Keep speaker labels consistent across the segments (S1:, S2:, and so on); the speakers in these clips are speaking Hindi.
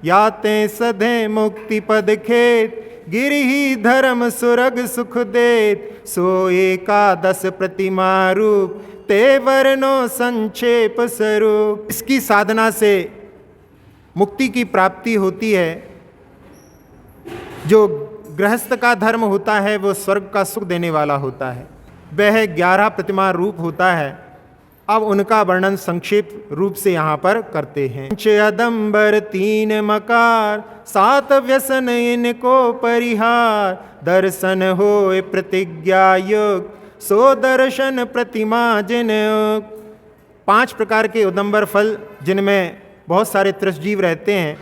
S1: याते सधे मुक्ति पद खेत, गिरि धर्म सुरग सुख देत, सो एकादश प्रतिमा रूप, ते वर्णो संक्षेप स्वरूप। इसकी साधना से मुक्ति की प्राप्ति होती है। जो गृहस्थ का धर्म होता है वो स्वर्ग का सुख देने वाला होता है। वह 11 प्रतिमा रूप होता है। अब उनका वर्णन संक्षेप रूप से यहाँ पर करते हैं। अदम्बर 3 मकार, 7 व्यसन इनको परिहार, दर्शन होए प्रतिज्ञा योग, सो दर्शन प्रतिमा जिन योग। 5 प्रकार के उदम्बर फल जिनमें बहुत सारे त्रसजीव रहते हैं,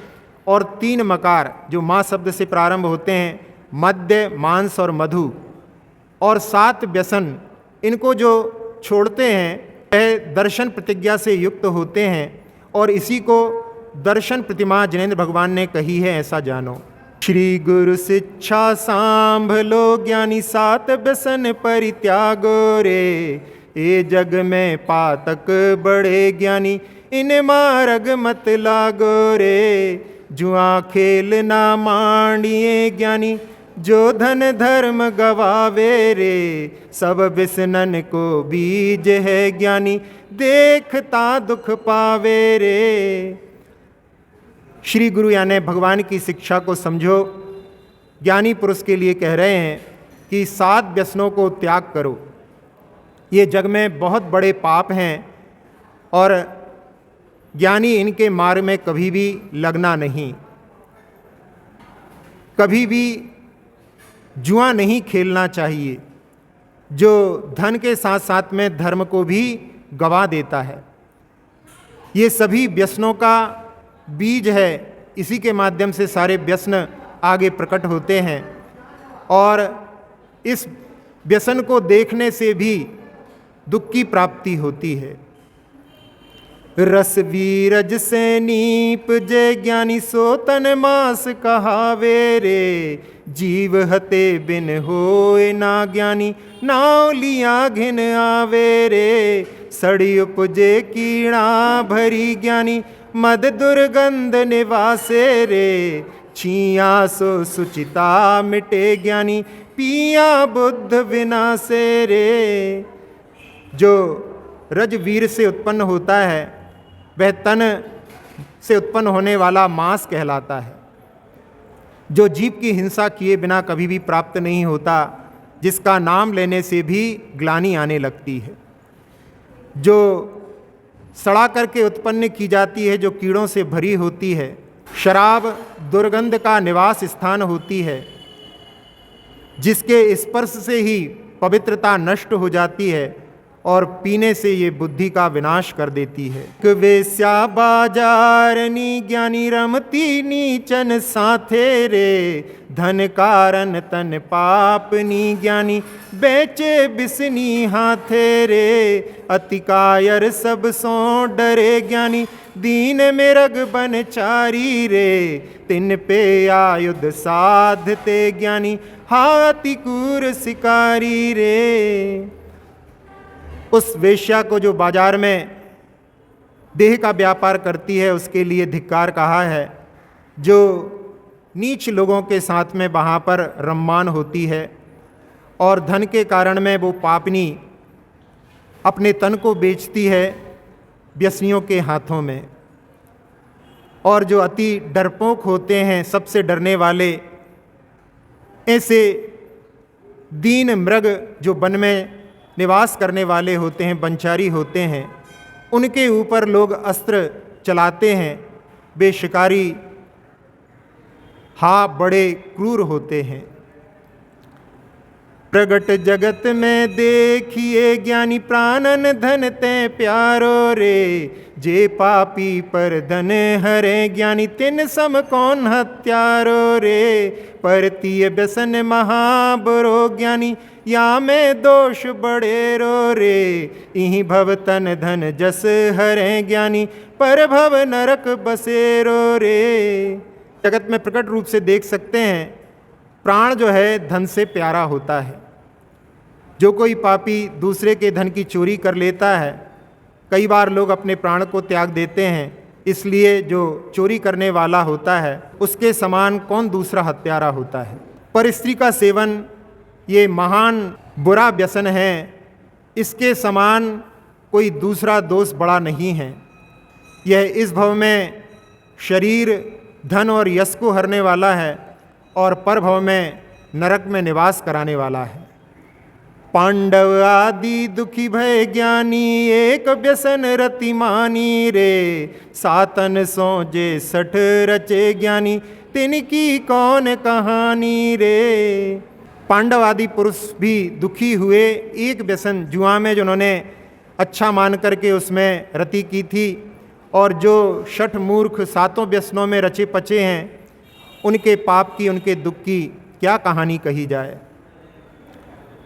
S1: और 3 मकार जो माँ शब्द से प्रारंभ होते हैं, मद्य, मांस और मधु, और 7 व्यसन, इनको जो छोड़ते हैं वह दर्शन प्रतिज्ञा से युक्त होते हैं, और इसी को दर्शन प्रतिमा जिनेंद्र भगवान ने कही है, ऐसा जानो। श्री गुरु शिक्षा सांभलो, ज्ञानी 7 व्यसन परित्यागो रे, ये जग में पातक बड़े ज्ञानी, इन मार्ग मत लागो रे, जुआ खेल ना मांडिए ज्ञानी, जो धन धर्म गवावे रे, सब बिसनन को बीज है ज्ञानी, देखता दुख पावे रे। श्री गुरु यानी भगवान की शिक्षा को समझो। ज्ञानी पुरुष के लिए कह रहे हैं कि 7 व्यसनों को त्याग करो। ये जग में बहुत बड़े पाप हैं और ज्ञानी इनके मार्ग में कभी भी लगना नहीं। कभी भी जुआ नहीं खेलना चाहिए, जो धन के साथ साथ में धर्म को भी गवा देता है। ये सभी व्यसनों का बीज है। इसी के माध्यम से सारे व्यसन आगे प्रकट होते हैं, और इस व्यसन को देखने से भी दुख की प्राप्ति होती है। रस वीरज से नीप जय ज्ञानी, सो तन मास कहावे रे, जीव हते बिन होए ना ज्ञानी, नाव लिया घिन आवे रे, सड़ी उपजे कीड़ा भरी ज्ञानी, मद दुर्गंध निवासे रे, छिया सो सुचिता मिटे ज्ञानी, पिया बुद्ध विनाशे रे। जो रजवीर से उत्पन्न होता है वह तन से उत्पन्न होने वाला मांस कहलाता है, जो जीव की हिंसा किए बिना कभी भी प्राप्त नहीं होता, जिसका नाम लेने से भी ग्लानि आने लगती है, जो सड़ा करके उत्पन्न की जाती है, जो कीड़ों से भरी होती है। शराब दुर्गंध का निवास स्थान होती है, जिसके स्पर्श से ही पवित्रता नष्ट हो जाती है और पीने से ये बुद्धि का विनाश कर देती है। वेश्या बाजारनी ज्ञानी, रमती नीचन साथे रे, धन कारण तन पापनी ज्ञानी, बेचे बिसनी हाथे रे, अति कायर सब सो डरे ज्ञानी, दीन में रग बन चारी रे, तिन पे आयुध साधते ज्ञानी, हाथी कूर शिकारी रे। उस वेश्या को जो बाजार में देह का व्यापार करती है उसके लिए धिक्कार कहा है, जो नीच लोगों के साथ में वहाँ पर रम्मान होती है और धन के कारण में वो पापनी अपने तन को बेचती है व्यसनियों के हाथों में। और जो अति डरपोक होते हैं, सबसे डरने वाले, ऐसे दीन मृग जो वन में निवास करने वाले होते हैं, वनचारी होते हैं, उनके ऊपर लोग अस्त्र चलाते हैं। वे शिकारी बड़े क्रूर होते हैं। प्रगट जगत में देखिए ज्ञानी, प्राणन धन ते प्यारो रे, जे पापी पर धन हरे ज्ञानी, तिन सम कौन हत्यारो रे, परतीय व्यसन महाबुरो ज्ञानी, या में दोष बड़े रो रे, इही भव तन धन जस हरे ज्ञानी, पर भव नरक बसे रो रे। जगत में प्रकट रूप से देख सकते हैं, प्राण जो है धन से प्यारा होता है। जो कोई पापी दूसरे के धन की चोरी कर लेता है, कई बार लोग अपने प्राण को त्याग देते हैं, इसलिए जो चोरी करने वाला होता है उसके समान कौन दूसरा हत्यारा होता है। पर स्त्री का सेवन ये महान बुरा व्यसन है, इसके समान कोई दूसरा दोष बड़ा नहीं है। यह इस भव में शरीर, धन और यश को हरने वाला है और पर भव में नरक में निवास कराने वाला है। पांडव आदि दुखी भय ज्ञानी, एक व्यसन रति मानी रे, सातन सोजे 60 रचे ज्ञानी, तिनकी कौन कहानी रे। पांडव आदि पुरुष भी दुखी हुए एक व्यसन जुआ में, जो उन्होंने अच्छा मान करके उसमें रति की थी, और जो 60 मूर्ख 7 व्यसनों में रचे पचे हैं, उनके पाप की, उनके दुख की क्या कहानी कही जाए।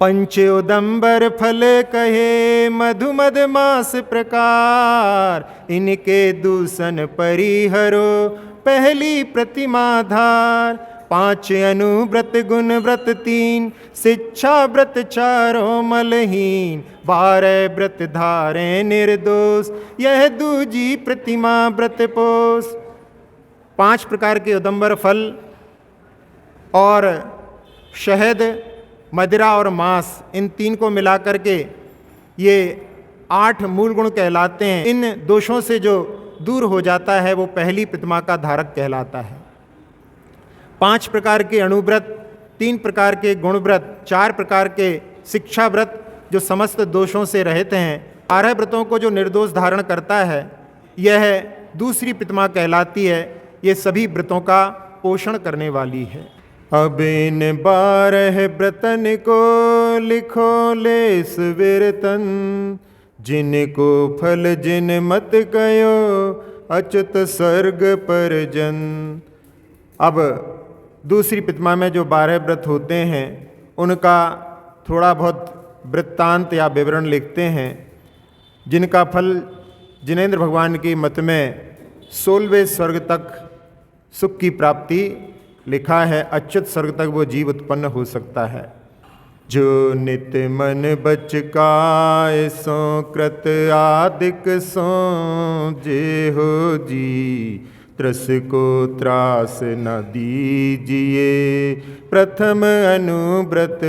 S1: पंचोदंबर फल कहे मधु मद मास प्रकार, इनके दूषण परिहरो पहली प्रतिमाधार। 5 अनुव्रत गुण व्रत 3, शिक्षा व्रत 4 मलहीन, 12 व्रत धारे निर्दोष, यह दूजी प्रतिमा व्रत पोष। 5 प्रकार के उदंबर फल और शहद, मदिरा और मांस, इन 3 को मिलाकर के ये 8 मूल गुण कहलाते हैं। इन दोषों से जो दूर हो जाता है वो पहली प्रतिमा का धारक कहलाता है। 5 प्रकार के अणुव्रत, 3 प्रकार के गुणव्रत, 4 प्रकार के शिक्षा व्रत जो समस्त दोषों से रहित हैं, 12 व्रतों को जो निर्दोष धारण करता है, यह दूसरी प्रतिमा कहलाती है। ये सभी व्रतों का पोषण करने वाली है। अब इन 12 व्रतन को लिखो लेस विरतन, जिनको फल जिन मत कयो अच्युत स्वर्ग पर जन। अब दूसरी प्रतिमा में जो 12 व्रत होते हैं उनका थोड़ा बहुत वृत्तांत या विवरण लिखते हैं, जिनका फल जिनेंद्र भगवान की मत में 16वें स्वर्ग तक सुख की प्राप्ति लिखा है। अच्युत स्वर्ग तक वो जीव उत्पन्न हो सकता है। जो नित्य मन बच काय सो कृत आदिक सो जे हो जी, त्रस को त्रास न दीजिए, प्रथम अनुव्रत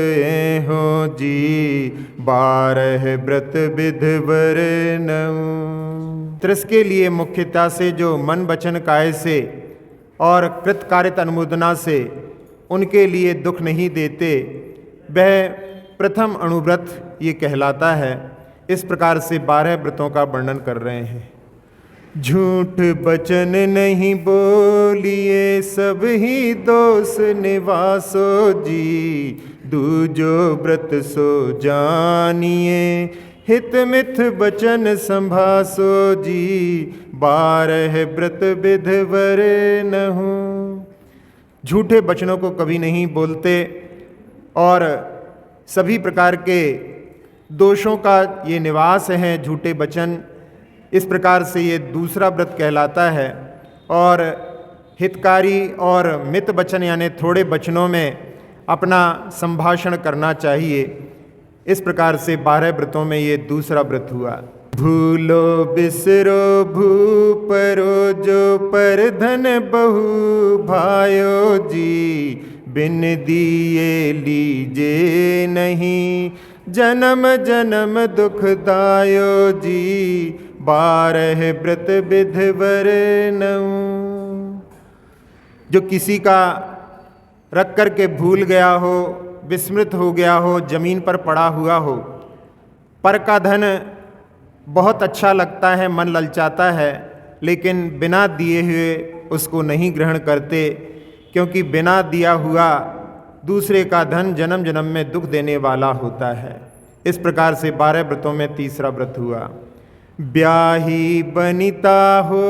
S1: हो जी, 12 व्रत विधवर नऊ। त्रस के लिए मुख्यता से जो मन वचन काय से और कृतकार्यत अनुमोदना से उनके लिए दुख नहीं देते, वह प्रथम अणुव्रत ये कहलाता है। इस प्रकार से 12 व्रतों का वर्णन कर रहे हैं। झूठ बचन नहीं बोलिए, सब ही दोष निवासो जी, दूजो व्रत सो जानिए, हित मिथ बचन संभासो जी, 12 व्रत विधवर नहु। झूठे वचनों को कभी नहीं बोलते और सभी प्रकार के दोषों का ये निवास है झूठे वचन। इस प्रकार से ये दूसरा व्रत कहलाता है। और हितकारी और मित वचन यानी थोड़े वचनों में अपना संभाषण करना चाहिए। इस प्रकार से 12 व्रतों में ये दूसरा व्रत हुआ। भूलो बिसरो भूपरो, जो पर धन बहु भायो जी, बिन दिए लीजे नहीं, जन्म जन्म दुखदायो जी, 12 व्रत विधवर नऊ। जो किसी का रख कर के भूल गया हो, विस्मृत हो गया हो, जमीन पर पड़ा हुआ हो, पर का धन बहुत अच्छा लगता है, मन ललचाता है, लेकिन बिना दिए हुए उसको नहीं ग्रहण करते, क्योंकि बिना दिया हुआ दूसरे का धन जन्म जन्म में दुख देने वाला होता है। इस प्रकार से 12 व्रतों में तीसरा व्रत हुआ। ब्याही बनिता हो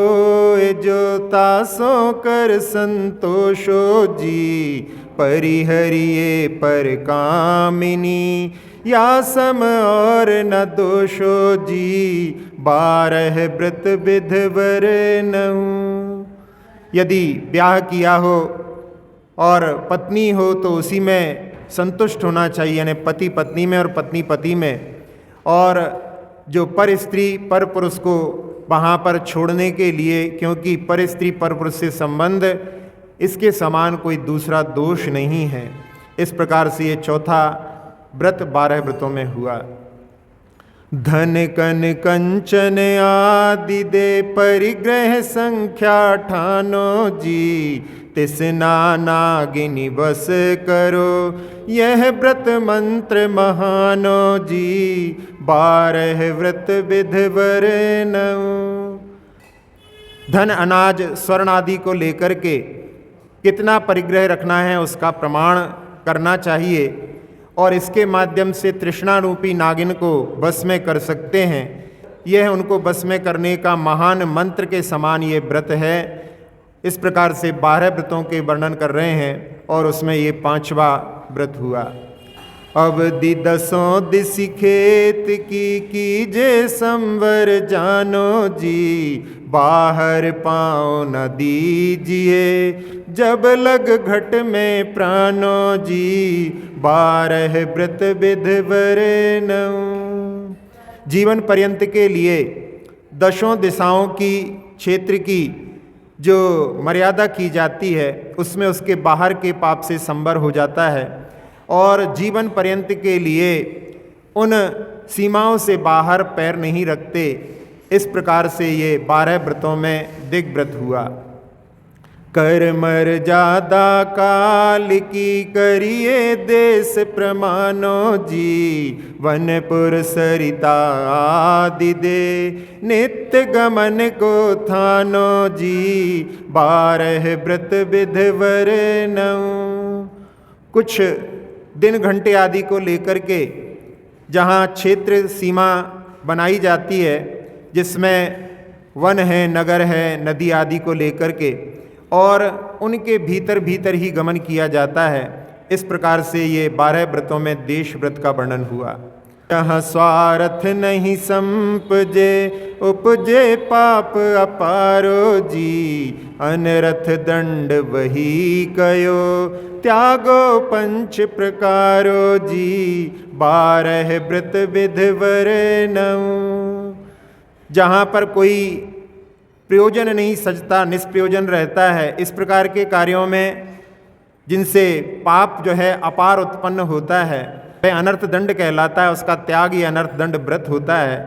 S1: जो तासो कर संतोषो जी, परिहरिये पर कामिनी, या सम और न दोषो जी, 12 व्रत विधवर नऊ। यदि ब्याह किया हो और पत्नी हो तो उसी में संतुष्ट होना चाहिए, यानी पति पत्नी में और पत्नी पति में। और जो पर स्त्री पर पुरुष को वहाँ पर छोड़ने के लिए, क्योंकि पर स्त्री पर पुरुष से संबंध इसके समान कोई दूसरा दोष नहीं है। इस प्रकार से ये चौथा व्रत 12 व्रतों में हुआ। धन कन कंचन आदि दे परिग्रह संख्या ठानो जी, तिस नागिनी बस करो यह व्रत मंत्र महानो जी, 12 व्रत विधवर नौ। धन अनाज स्वर्ण आदि को लेकर के कितना परिग्रह रखना है उसका प्रमाण करना चाहिए, और इसके माध्यम से तृष्णा रूपी नागिन को बस में कर सकते हैं। यह उनको बस में करने का महान मंत्र के समान ये व्रत है। इस प्रकार से 12 व्रतों के वर्णन कर रहे हैं और उसमें ये 5वां व्रत हुआ। अब 10 दिसि खेत की कीजे संवर जानो जी, बाहर पाँव न दीजिए जब लग घट में प्राणो जी, 12 व्रत विधवर नौ। जीवन पर्यंत के लिए 10 दिशाओं की क्षेत्र की जो मर्यादा की जाती है उसमें उसके बाहर के पाप से संवर हो जाता है, और जीवन पर्यंत के लिए उन सीमाओं से बाहर पैर नहीं रखते। इस प्रकार से ये 12 व्रतों में दिग्व्रत हुआ। कर मर्यादा काल की करिए देश प्रमाणो जी, वनपुर सरिता आदि दे नित्य गमन को थानो जी, 12 व्रत विधवर नौ। कुछ दिन घंटे आदि को लेकर के जहाँ क्षेत्र सीमा बनाई जाती है, जिसमें वन है, नगर है, नदी आदि को लेकर के, और उनके भीतर भीतर ही गमन किया जाता है। इस प्रकार से ये 12 व्रतों में देश व्रत का वर्णन हुआ। यहाँ स्वार्थ नहीं संपजे उपजे पाप अपारो जी, अनरथ दंड वही कयो त्यागो पंच प्रकारो जी, 12 व्रत विधवर नौ। जहाँ पर कोई प्रयोजन नहीं सजता, निष्प्रयोजन रहता है, इस प्रकार के कार्यों में जिनसे पाप जो है अपार उत्पन्न होता है, वह अनर्थ दंड कहलाता है। उसका त्याग ये अनर्थ दंड व्रत होता है।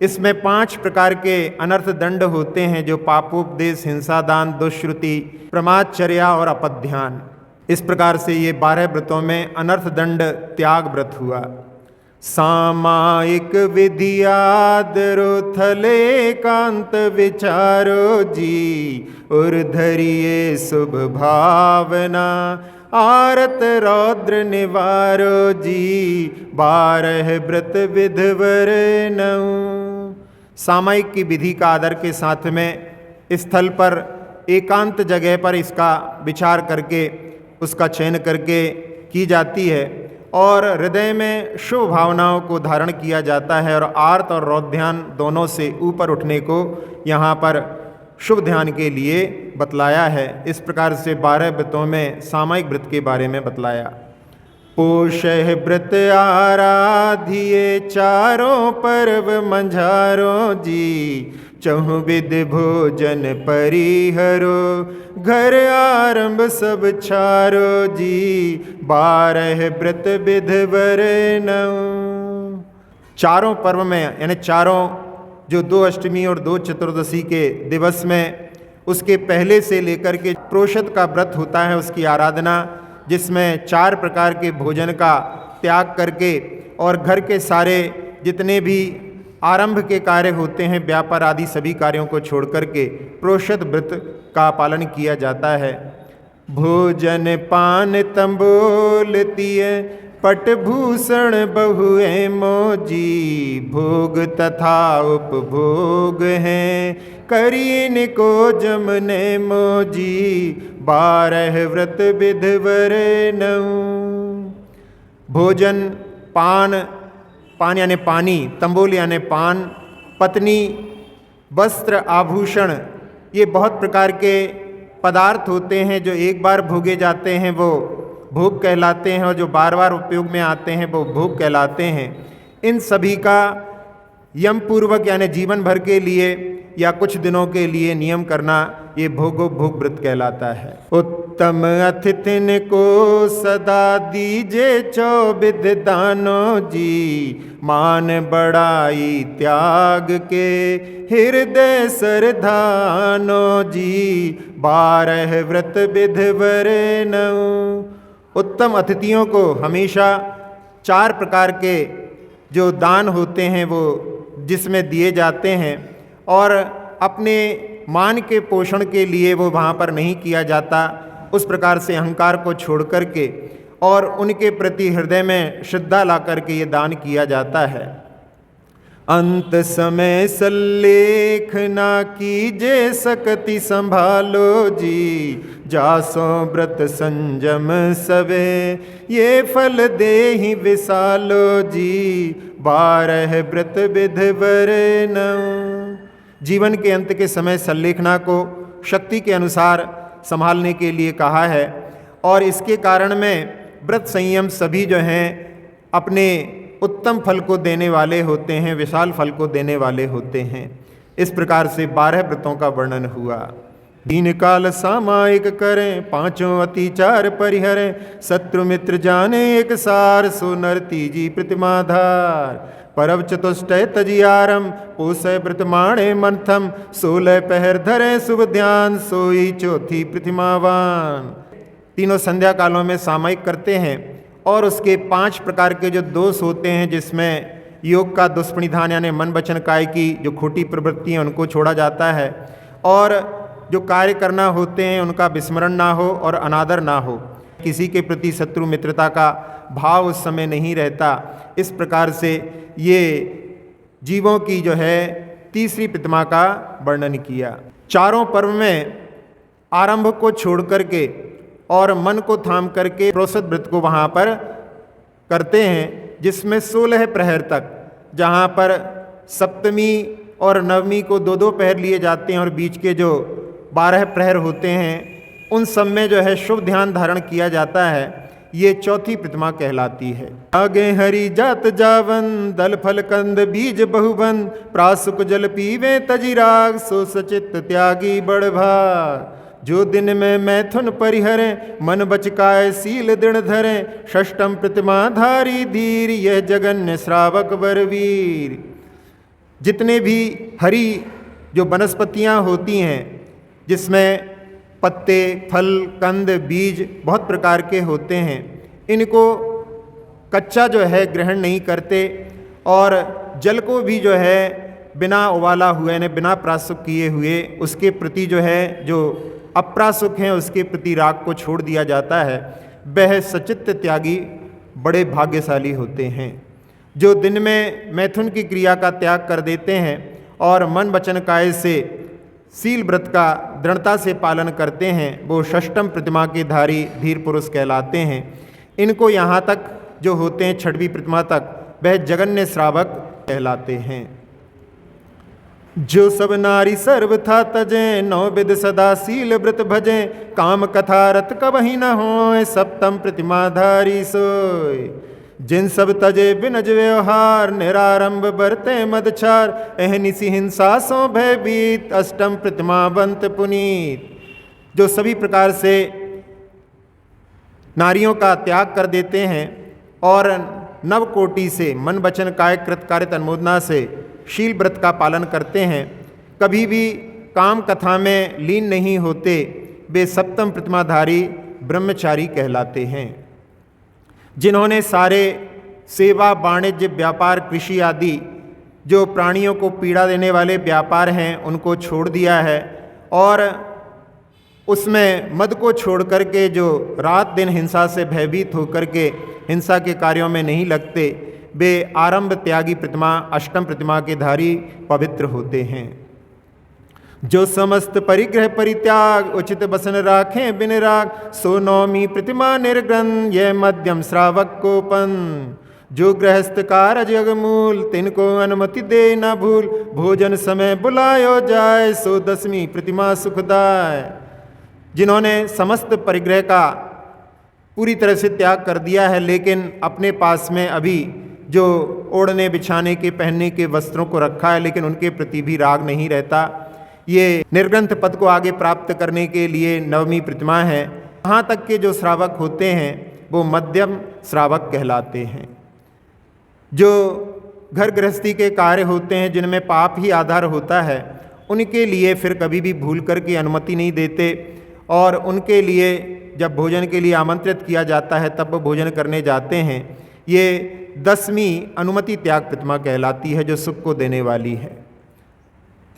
S1: इसमें 5 प्रकार के अनर्थ दंड होते हैं, जो पापोपदेश, हिंसा दान, दुष्श्रुति, प्रमादचर्या और अपध्यान। इस प्रकार से ये 12 व्रतों में अनर्थ दंड त्याग व्रत हुआ। सामायिक विधियादरो थले कांत विचारो जी, उर्धरिये शुभ भावना आरत रौद्र निवारो जी, 12 व्रत विधवर नौ। सामायिक की विधि का आदर के साथ में स्थल पर एकांत जगह पर इसका विचार करके उसका चयन करके की जाती है, और हृदय में शुभ भावनाओं को धारण किया जाता है, और आर्त और रौद्र ध्यान दोनों से ऊपर उठने को यहाँ पर शुभ ध्यान के लिए बतलाया है। इस प्रकार से 12 व्रतों में सामायिक व्रत के बारे में बतलाया। पोषह व्रत आराधिये चारों पर्व मंझारो जी, चहुविध भोजन परिहरो घर आरंभ सब छारो जी, 12 व्रत विधवर नौ। चारों पर्व में यानी चारों जो 2 अष्टमी और 2 चतुर्दशी के दिवस में, उसके पहले से लेकर के प्रोषद का व्रत होता है, उसकी आराधना, जिसमें 4 प्रकार के भोजन का त्याग करके और घर के सारे जितने भी आरंभ के कार्य होते हैं, व्यापार आदि सभी कार्यों को छोड़ करके प्रोषद व्रत का पालन किया जाता है। भोजन पान तंबोलतीय पटभूषण बहुए मोजी, भोग तथा उपभोग हैं करीन को जमने मोजी, 12 व्रत विधवर नौ। भोजन, पान, पान यानी पानी, तंबोल यानी पान, पत्नी, वस्त्र, आभूषण, ये बहुत प्रकार के पदार्थ होते हैं जो एक बार भोगे जाते हैं वो भोग कहलाते हैं, और जो बार बार उपयोग में आते हैं वो भोग कहलाते हैं। इन सभी का यम पूर्वक यानी जीवन भर के लिए या कुछ दिनों के लिए नियम करना, ये भोगोपभोग व्रत कहलाता है। उत्तम अतिथिन को सदा दीजे चौबिध दानो जी, मान बड़ाई त्याग के हृदय सरधानो जी, 12 व्रत विध वरनऊ। उत्तम अतिथियों को हमेशा 4 प्रकार के जो दान होते हैं वो जिसमें दिए जाते हैं, और अपने मान के पोषण के लिए वो वहाँ पर नहीं किया जाता। उस प्रकार से अहंकार को छोड़ करके और उनके प्रति हृदय में श्रद्धा ला करके ये दान किया जाता है। अंत समय सल्लेख ना कीजे सकति संभालो जी, जासो व्रत संजम सवे ये फल देहि विसालो जी, 12 व्रत विध वरनऊ। जीवन के अंत के समय सल्लेखना को शक्ति के अनुसार संभालने के लिए कहा है, और इसके कारण में व्रत संयम सभी जो हैं अपने उत्तम फल को देने वाले होते हैं, विशाल फल को देने वाले होते हैं। इस प्रकार से 12 व्रतों का वर्णन हुआ। दीन काल सामायिक करें, 5 अतिचार परिहरें, शत्रु मित्र जाने एक सार, सो नर तीजी प्रतिमाधार। परव चतुष्टय तजियारम, पोसय व्रत माणे मंथम, 16 पहर धरे शुभ ध्यान, सोई चौथी प्रतिमावान। तीनों संध्या कालों में सामायिक करते हैं, और उसके 5 प्रकार के जो दोष होते हैं, जिसमें योग का दुष्परिधान यानी मन वचन काय की जो खोटी प्रवृत्ति है उनको छोड़ा जाता है, और जो कार्य करना होते हैं उनका विस्मरण ना हो और अनादर ना हो, किसी के प्रति शत्रु मित्रता का भाव उस समय नहीं रहता। इस प्रकार से ये जीवों की जो है तीसरी प्रतिमा का वर्णन किया। चारों पर्व में आरंभ को छोड़ करके और मन को थाम करके प्रोषद व्रत को वहाँ पर करते हैं, जिसमें 16 प्रहर तक, जहाँ पर सप्तमी और नवमी को 2-2 पहर लिए जाते हैं और बीच के जो 12 प्रहर होते हैं उन सब में जो है शुभ ध्यान धारण किया जाता है। ये चौथी प्रतिमा कहलाती है। आगे हरि जात जावन, दल फल कंद बीज बहुबन, प्रासुक जल पीवे तजिराग, सो सचित त्यागी बड़ भाग। जो दिन में मैथुन परिहरें, मन बचकाय सील दृढ़ धरें, षष्टम प्रतिमा धारी धीर, यह जगन्य श्रावक बरवीर। जितने भी हरी जो वनस्पतियाँ होती हैं, जिसमें पत्ते, फल, कंद, बीज बहुत प्रकार के होते हैं, इनको कच्चा जो है ग्रहण नहीं करते, और जल को भी जो है बिना उबाला हुए यानी बिना प्रासुक किए हुए उसके प्रति जो है जो अप्रासुक हैं उसके प्रति राग को छोड़ दिया जाता है। वह सचित्त त्यागी बड़े भाग्यशाली होते हैं। जो दिन में मैथुन की क्रिया का त्याग कर देते हैं और मन वचन काय से सील व्रत का दृढ़ता से पालन करते हैं, वो षष्टम प्रतिमा के धारी धीर पुरुष कहलाते हैं। इनको यहाँ तक जो होते हैं 6वीं प्रतिमा तक, वह जगन्य श्रावक कहलाते हैं। जो सब नारी सर्व था तजें, 9 विध सदा सील व्रत भजें, काम कथा रत कबहि न होय, सप्तम प्रतिमा धारी सोय। जिन सब तजे बिनज व्यवहार, निरारंभ बरते मदचार, अहनिसी हिंसा सो भयभीत, अष्टम प्रतिमा बंत पुनीत। जो सभी प्रकार से नारियों का त्याग कर देते हैं और नवकोटि से मन वचन काय कृत कार्य अनुमोदना से शील व्रत का पालन करते हैं, कभी भी काम कथा में लीन नहीं होते, वे सप्तम प्रतिमाधारी ब्रह्मचारी कहलाते हैं। जिन्होंने सारे सेवा, वाणिज्य, व्यापार, कृषि आदि जो प्राणियों को पीड़ा देने वाले व्यापार हैं उनको छोड़ दिया है, और उसमें मद को छोड़ करके जो रात दिन हिंसा से भयभीत होकर के हिंसा के कार्यों में नहीं लगते, वे आरंभ त्यागी प्रतिमा अष्टम प्रतिमा के धारी पवित्र होते हैं। जो समस्त परिग्रह परित्याग, उचित बसन राखें बिन राग, सो नौमी प्रतिमा निर्ग्रंथ, यह मध्यम श्रावक कोपन। जो गृहस्थ कारज अगमूल, तिनको अनुमति दे न भूल, भोजन समय बुलायो जाए, सो 10वीं प्रतिमा सुखदाय। जिन्होंने समस्त परिग्रह का पूरी तरह से त्याग कर दिया है, लेकिन अपने पास में अभी जो ओढ़ने बिछाने के पहनने के वस्त्रों को रखा है, लेकिन उनके प्रति भी राग नहीं रहता। ये निर्ग्रंथ पद को आगे प्राप्त करने के लिए नवमी प्रतिमा है। यहाँ तक के जो श्रावक होते हैं वो मध्यम श्रावक कहलाते हैं। जो घर गृहस्थी के कार्य होते हैं जिनमें पाप ही आधार होता है, उनके लिए फिर कभी भी भूल करके अनुमति नहीं देते, और उनके लिए जब भोजन के लिए आमंत्रित किया जाता है तब वो भोजन करने जाते हैं। ये 10वीं अनुमति त्याग प्रतिमा कहलाती है, जो सुख को देने वाली है।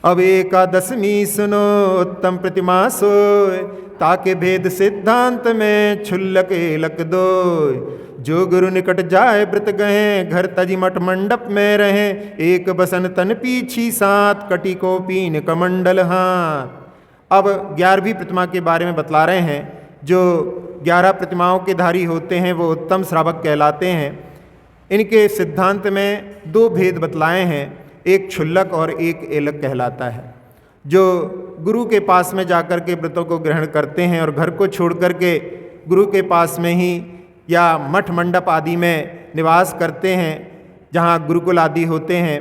S1: अब 11वीं सुनो उत्तम प्रतिमा सोय, ताके भेद सिद्धांत में क्षुल्लक एलक दो। जो गुरु निकट जाए व्रत गए, घर तजी मठ मंडप में रहे। एक बसन तन पीछी सात, कटी को पीन कमंडल हाथ। अब 11वीं प्रतिमा के बारे में बतला रहे हैं। जो 11 प्रतिमाओं के धारी होते हैं वो उत्तम श्रावक कहलाते हैं। इनके सिद्धांत में 2 भेद बतलाए हैं, एक क्षुल्लक और एक एलक कहलाता है। जो गुरु के पास में जाकर के व्रतों को ग्रहण करते हैं और घर को छोड़ करके गुरु के पास में ही या मठ मंडप आदि में निवास करते हैं जहाँ गुरुकुल आदि होते हैं,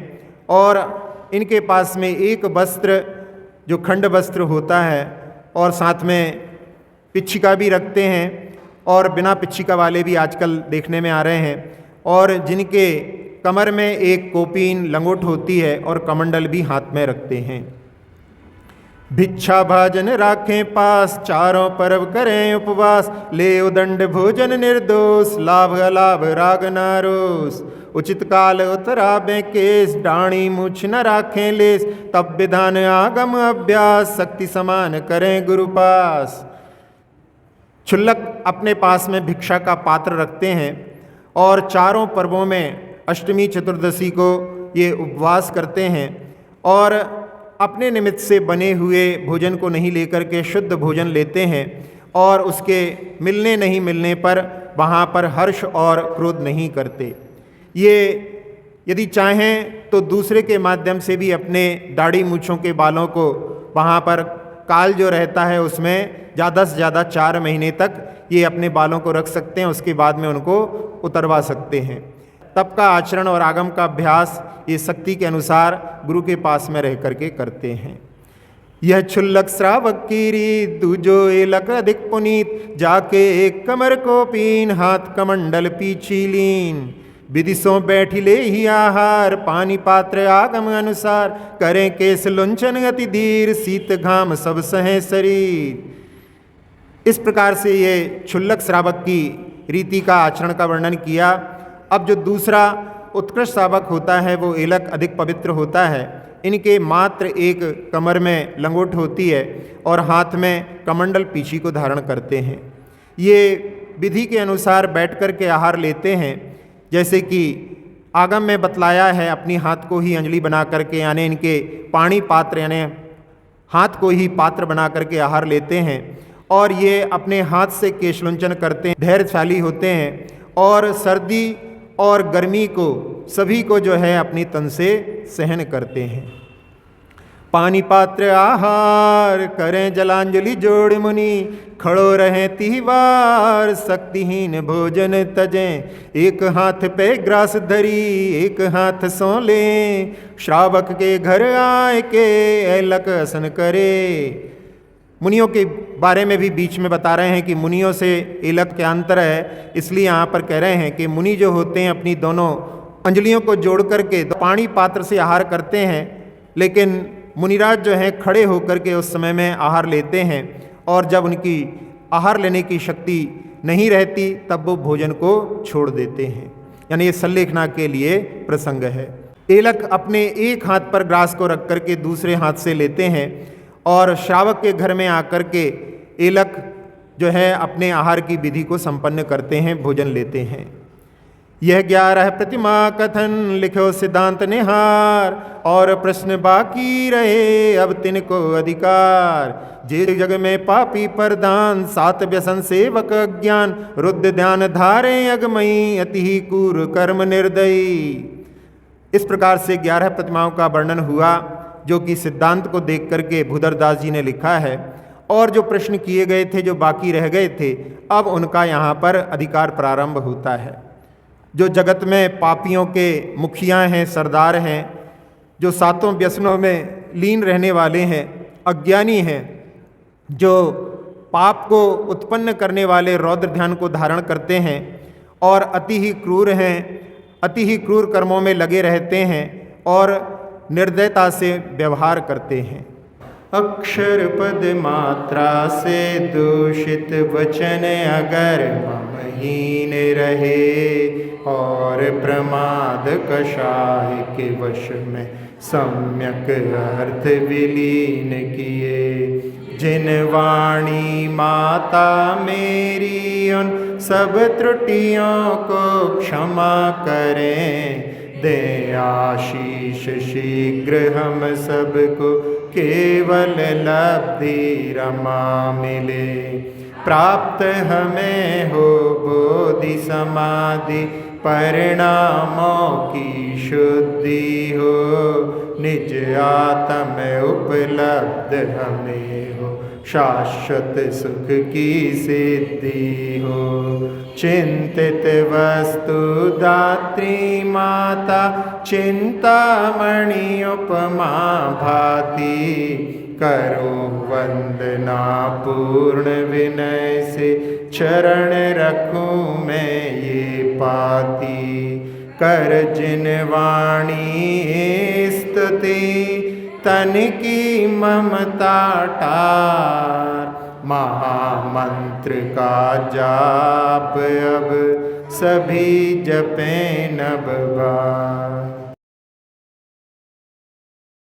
S1: और इनके पास में एक वस्त्र जो खंड वस्त्र होता है और साथ में पिच्छिका भी रखते हैं, और बिना पिच्छिका वाले भी आजकल देखने में आ रहे हैं, और जिनके कमर में एक कोपीन लंगोट होती है और कमंडल भी हाथ में रखते हैं। भिक्षा भाजन राखें पास, चारों परब करें उपवास। ले उदंड भोजन निर्दोष, लाभ अलाभ राग नारोस। उचित काल उतराबें केस, डाणी मुछ न राखें लेस। तब विधान आगम अभ्यास, शक्ति समान करें गुरु पास। क्षुल्लक अपने पास में भिक्षा का पात्र रखते हैं और चारों पर्वों में अष्टमी चतुर्दशी को ये उपवास करते हैं, और अपने निमित्त से बने हुए भोजन को नहीं लेकर के शुद्ध भोजन लेते हैं, और उसके मिलने नहीं मिलने पर वहाँ पर हर्ष और क्रोध नहीं करते। ये यदि चाहें तो दूसरे के माध्यम से भी अपने दाढ़ी मूँछों के बालों को वहाँ पर काल जो रहता है उसमें ज़्यादा से ज़्यादा 4 महीने तक ये अपने बालों को रख सकते हैं, उसके बाद में उनको उतरवा सकते हैं। तप का आचरण और आगम का अभ्यास ये शक्ति के अनुसार गुरु के पास में रह करके करते हैं। यह क्षुल्लक श्रावक की रीत, दूजो एलक अधिक पुनीत। जाके एक कमर को पीन, हाथ कमंडल पीछी लीन। विदिशों बैठी ले ही आहार, पानी पात्र आगम अनुसार। करें केस लुंचन अति धीर, शीत घाम सब सहे शरीर। इस प्रकार से ये क्षुल्लक श्रावक की रीति का आचरण का वर्णन किया। अब जो दूसरा उत्कृष्ट श्रावक होता है वो एलक अधिक पवित्र होता है। इनके मात्र एक कमर में लंगोट होती है और हाथ में कमंडल पीछी को धारण करते हैं। ये विधि के अनुसार बैठ कर के आहार लेते हैं, जैसे कि आगम में बतलाया है। अपनी हाथ को ही अंजलि बना करके, यानी इनके पाणी पात्र यानी हाथ को ही पात्र बना करके आहार लेते हैं, और ये अपने हाथ से केशलुंचन करते हैं। धैर्यशाली होते हैं और सर्दी और गर्मी को सभी को जो है अपनी तन से सहन करते हैं। पानी पात्र आहार, करें जलांजलि जोड़ मुनि। खड़ो रहें तिहवार, शक्तिहीन भोजन तजें। एक हाथ पे ग्रास धरी, एक हाथ सो लें। श्रावक के घर आए के, एलक आसन करे। मुनियों के बारे में भी बीच में बता रहे हैं कि मुनियों से एलक क्या अंतर है, इसलिए यहाँ पर कह रहे हैं कि मुनि जो होते हैं अपनी दोनों अंजलियों को जोड़ करके पाणी पात्र से आहार करते हैं, लेकिन मुनिराज जो हैं खड़े होकर के उस समय में आहार लेते हैं, और जब उनकी आहार लेने की शक्ति नहीं रहती तब वो भोजन को छोड़ देते हैं। यानी ये सल्लेखना के लिए प्रसंग है। एलक अपने एक हाथ पर ग्रास को रख करके दूसरे हाथ से लेते हैं, और श्रावक के घर में आकर के एलक जो है अपने आहार की विधि को संपन्न करते हैं, भोजन लेते हैं। यह 11 प्रतिमा कथन लिखो सिद्धांत निहार, और प्रश्न बाकी रहे अब तिनको अधिकार। जे जग में पापी प्रधान, 7 व्यसन सेवक अज्ञान। रुद्र ध्यान धारे अगमई, अति ही क्रूर कर्म निर्दयी। इस प्रकार से 11 प्रतिमाओं का वर्णन हुआ, जो कि सिद्धांत को देख करके भूधरदास जी ने लिखा है। और जो प्रश्न किए गए थे, जो बाकी रह गए थे, अब उनका यहाँ पर अधिकार प्रारंभ होता है। जो जगत में पापियों के मुखिया हैं, सरदार हैं, जो सातों व्यसनों में लीन रहने वाले हैं, अज्ञानी हैं, जो पाप को उत्पन्न करने वाले रौद्र ध्यान को धारण करते हैं और अति ही क्रूर हैं, अति ही क्रूर कर्मों में लगे रहते हैं और निर्दयता से व्यवहार करते हैं। अक्षर पद मात्रा से दूषित वचन अगर ममहीन रहे और प्रमाद कषाय के वश में सम्यक अर्थ विलीन किए, जिन वाणी माता मेरी उन सब त्रुटियों को क्षमा करें, दे आशीष शीघ्र हम सबको केवल लब्धि रमा मिले, प्राप्त हमें हो बोधि समाधि परिणामों की शुद्धि हो, निज आत्म उपलब्ध हमें हो, शाश्वत सुख की सिद्धि हो। चिंतित वस्तु दात्री माता चिंतामणि उपमा भाति, करो वंदना पूर्ण विनय से चरण रखूं मैं ये पाती, कर जिन वाणी स्तुति तन की ममता टार, महामंत्र का जाप अब सभी जपें नब बार।